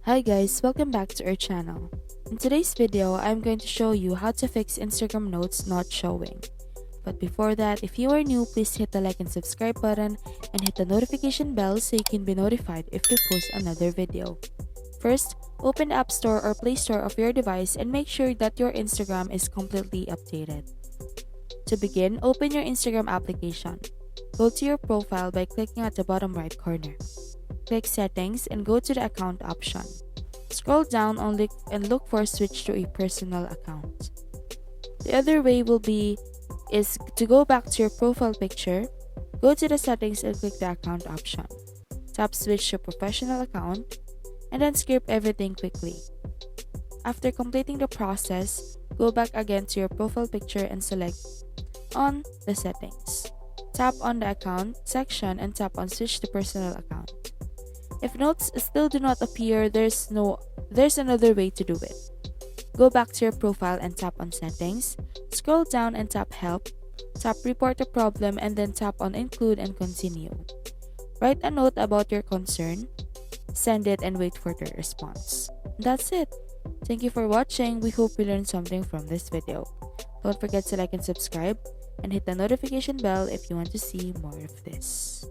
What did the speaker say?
Hi guys, welcome back to our channel. In today's video, I'm going to show you how to fix Instagram notes not showing. But before that, if you are new, please hit the like and subscribe button and hit the notification bell so you can be notified if we post another video. First, open the App Store or Play Store of your device and make sure that your Instagram is completely updated. To begin, open your Instagram application. Go to your profile by clicking at the bottom right corner. Click Settings and go to the Account option. Scroll down and look for Switch to a personal account. The other way is to go back to your profile picture, go to the settings and click the Account option. Tap Switch to Professional account and then skip everything quickly. After completing the process, go back again to your profile picture and select on the settings. Tap on the Account section and tap on Switch to Personal account. If notes still do not appear, there's another way to do it. Go back to your profile and tap on Settings, scroll down and tap Help, tap Report the problem and then tap on Include and Continue. Write a note about your concern, send it and wait for their response. That's it. Thank you for watching. We hope you learned something from this video. Don't forget to like and subscribe and hit the notification bell if you want to see more of this.